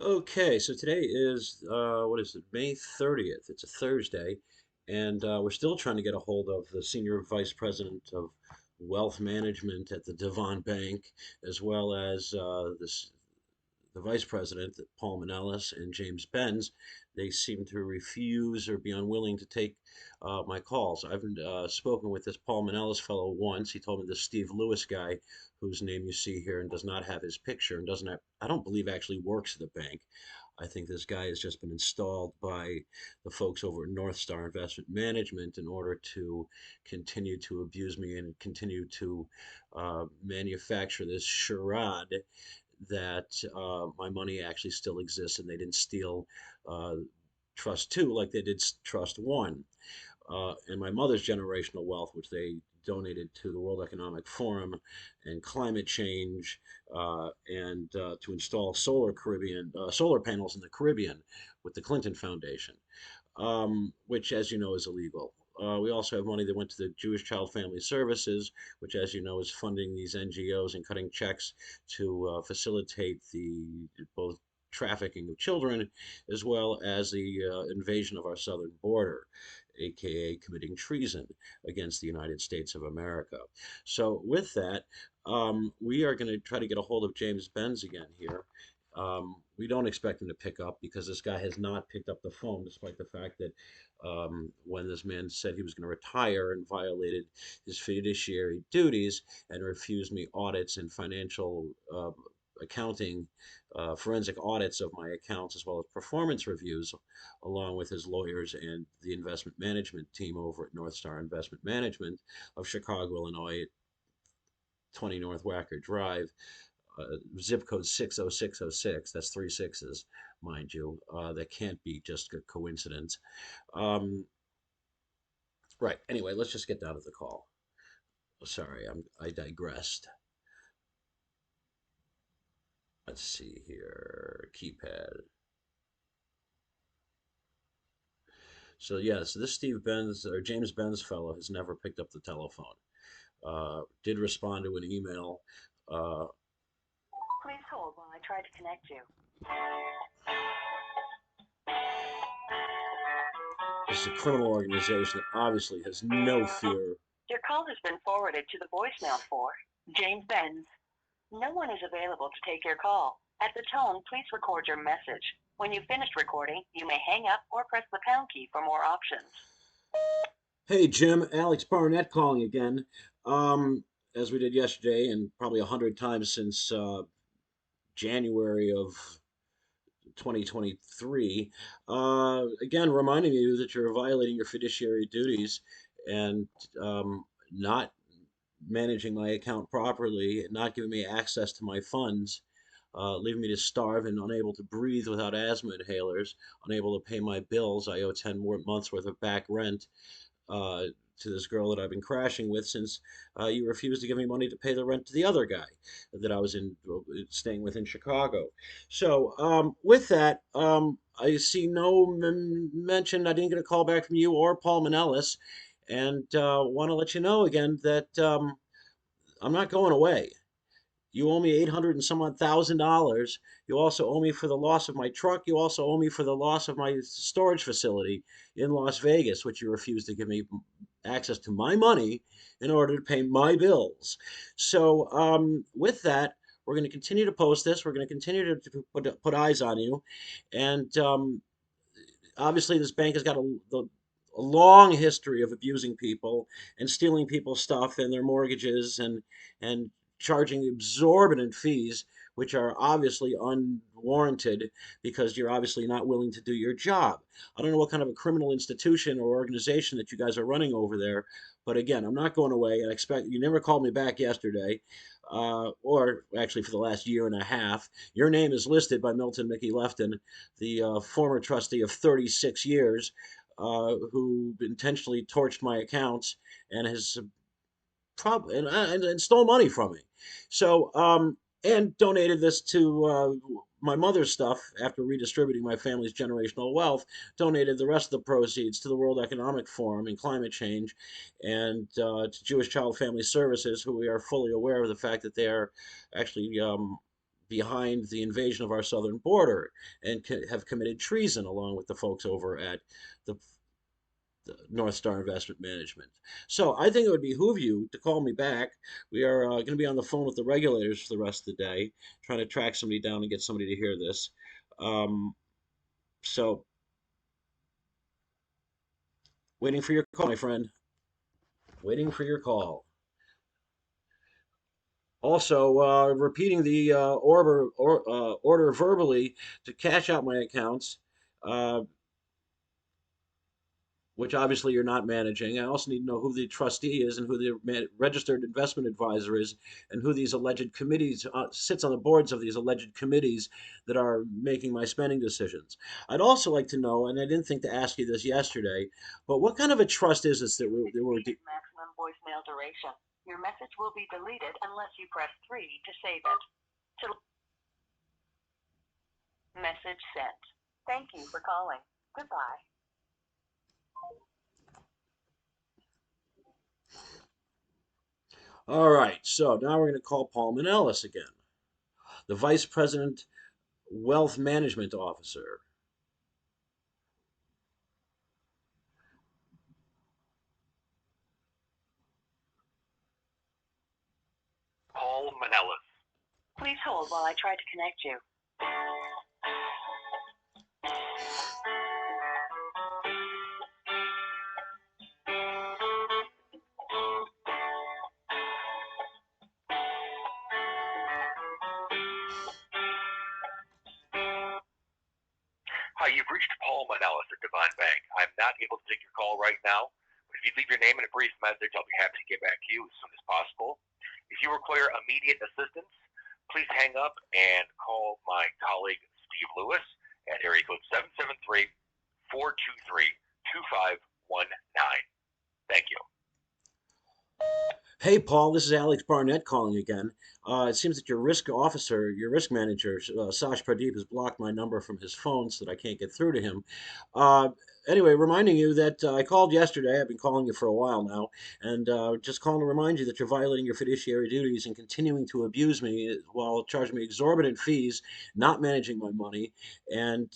Okay, so today is what is it, May 30th. It's a Thursday, and we're still trying to get a hold of the Senior Vice President of Wealth Management at the Devon Bank, as well as the Vice President, Paul Manellis, and James Benz. They seem to refuse or be unwilling to take my calls. I've spoken with this Paul Manellis fellow once. He told me this Steve Lewis guy, whose name you see here and does not have his picture and doesn't have, I don't believe actually works at the bank. I think this guy has just been installed by the folks over at North Star Investment Management in order to continue to abuse me and continue to manufacture this charade that my money actually still exists and they didn't steal uh, Trust 2 like they did Trust 1. And my mother's generational wealth, which they donated to the World Economic Forum and climate change, and to install solar panels in the Caribbean with the Clinton Foundation, which, as you know, is illegal. We also have money that went to the Jewish Child Family Services, which, as you know, is funding these NGOs and cutting checks to facilitate the both trafficking of children as well as the invasion of our southern border, aka committing treason against the United States of America. So, with that, we are going to try to get a hold of James Benz again here. We don't expect him to pick up because this guy has not picked up the phone, despite the fact that when this man said he was going to retire and violated his fiduciary duties and refused me audits and financial accounting, forensic audits of my accounts, as well as performance reviews, along with his lawyers and the investment management team over at North Star Investment Management of Chicago, Illinois, 20 North Wacker Drive, zip code 60606. That's three sixes, mind you. That can't be just a coincidence. Um, right. Anyway, let's just get down to the call. Sorry, I digressed. Let's see here. Keypad. So yeah, so this Steve Benz or James Benz fellow has never picked up the telephone. Did respond to an email. Uh, Please hold while I try to connect you. this is a criminal organization that obviously has no fear. Your call has been forwarded to the voicemail for James Benz. No one is available to take your call. At the tone, please record your message. When you've finished recording, you may hang up or press the pound key for more options. Hey Jim, Alex Barnett calling again. As we did yesterday, and probably 100 times since January of 2023. Again, reminding you that you're violating your fiduciary duties and not managing my account properly, not giving me access to my funds, leaving me to starve and unable to breathe without asthma inhalers, unable to pay my bills. I owe 10 more months worth of back rent uh, to this girl that I've been crashing with since you refused to give me money to pay the rent to the other guy that I was staying with in Chicago. So with that, I see no mention. I didn't get a call back from you or Paul Manellis, and want to let you know again that I'm not going away. You owe me 800 and some odd $1,000. You also owe me for the loss of my truck. You also owe me for the loss of my storage facility in Las Vegas, which you refused to give me access to my money in order to pay my bills. So, with that, we're going to continue to post this. We're going to continue to put eyes on you. And obviously, this bank has got a long history of abusing people and stealing people's stuff and their mortgages and charging exorbitant fees, which are obviously unwarranted because you're obviously not willing to do your job. I don't know what kind of a criminal institution or organization that you guys are running over there, but again, I'm not going away. I expect you never called me back yesterday, or actually for the last year and a half. Your name is listed by Milton Mickey Lefton, the former trustee of 36 years, who intentionally torched my accounts and has and stole money from me. So, and donated this to my mother's stuff after redistributing my family's generational wealth. Donated the rest of the proceeds to the World Economic Forum and climate change, and to Jewish Child Family Services, who we are fully aware of the fact that they are actually behind the invasion of our southern border and have committed treason along with the folks over at the North Star Investment Management. So I think it would behoove you to call me back. We are going to be on the phone with the regulators for the rest of the day, trying to track somebody down and get somebody to hear this. Um, so, waiting for your call, my friend. Waiting for your call. Also, repeating the order verbally to cash out my accounts, uh, which obviously you're not managing. I also need to know who the trustee is and who the registered investment advisor is, and who these alleged committees sits on the boards of these alleged committees that are making my spending decisions. I'd also like to know, and I didn't think to ask you this yesterday, but what kind of a trust is this that we're Maximum voicemail duration. Your message will be deleted unless you press 3 to save it. To message sent. Thank you for calling. Goodbye. all right? So now we're going to call Paul Manellis again, the Vice President Wealth Management Officer. Paul Manellis. Please hold while I try to connect you. Hi, you've reached Paul Manellis at Devon Bank. I'm not able to take your call right now, but if you leave your name and a brief message, I'll be happy to get back to you as soon as possible. If you require immediate assistance, please hang up and call my colleague Steve Lewis at area code 773-423-2519. Thank you. Hey, Paul, this is Alex Barnett calling again. It seems that your risk officer, your risk manager, Sash Pradeep, has blocked my number from his phone so that I can't get through to him. Uh, anyway, reminding you that I called yesterday. I've been calling you for a while now, and just calling to remind you that you're violating your fiduciary duties and continuing to abuse me while charging me exorbitant fees, not managing my money, and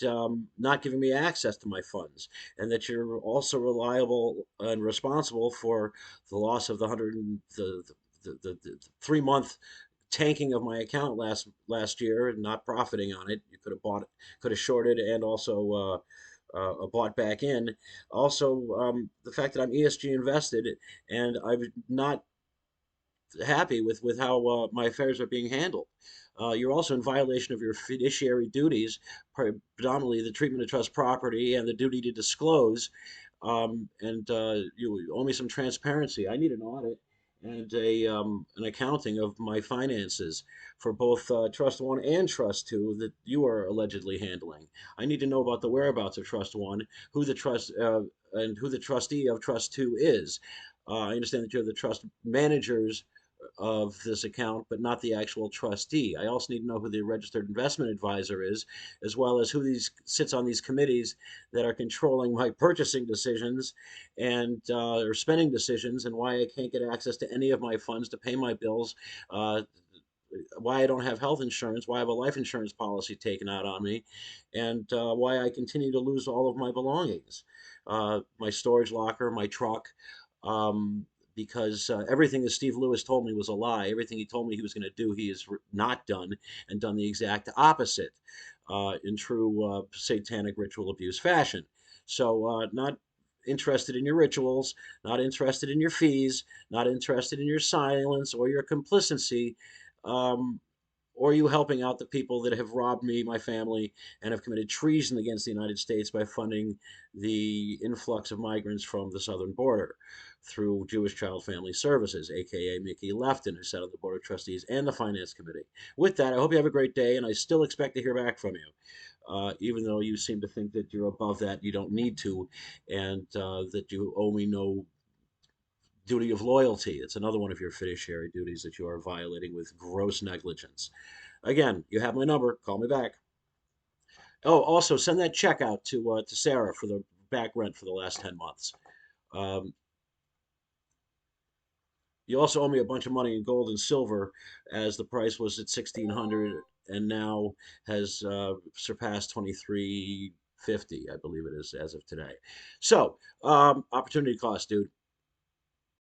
not giving me access to my funds, and that you're also reliable and responsible for the loss of the 3 month tanking of my account last year and not profiting on it. You could have bought it, could have shorted, and also bought back in. Also, the fact that I'm ESG invested and I'm not happy with how my affairs are being handled. You're also in violation of your fiduciary duties, predominantly the treatment of trust property and the duty to disclose. And you owe me some transparency. I need an audit and an accounting of my finances for both Trust One and Trust Two that you are allegedly handling. I need to know about the whereabouts of Trust One, who the trust and who the trustee of Trust Two is. I understand that you're the trust managers of this account, but not the actual trustee. I also need to know who the registered investment advisor is, as well as who these sits on these committees that are controlling my purchasing decisions and or spending decisions, and why I can't get access to any of my funds to pay my bills. Uh, why I don't have health insurance, why I have a life insurance policy taken out on me, and why I continue to lose all of my belongings, my storage locker, my truck, um, because everything that Steve Lewis told me was a lie. Everything he told me he was going to do, he has not done, and done the exact opposite in true satanic ritual abuse fashion. So, not interested in your rituals, not interested in your fees, not interested in your silence or your complicity, um, or you helping out the people that have robbed me, my family, and have committed treason against the United States by funding the influx of migrants from the southern border through Jewish Child Family Services, aka Mickey Lefton, who sat on the Board of Trustees and the Finance Committee. With that, I hope you have a great day, and I still expect to hear back from you. Even though you seem to think that you're above that, you don't need to, and that you owe me no duty of loyalty. It's another one of your fiduciary duties that you are violating with gross negligence. Again, you have my number. Call me back. Oh, also send that check out to Sarah for the back rent for the last 10 months. Um, you also owe me a bunch of money in gold and silver, as the price was at 1,600. and now has surpassed 2350, I believe it is, as of today. So, opportunity cost, dude.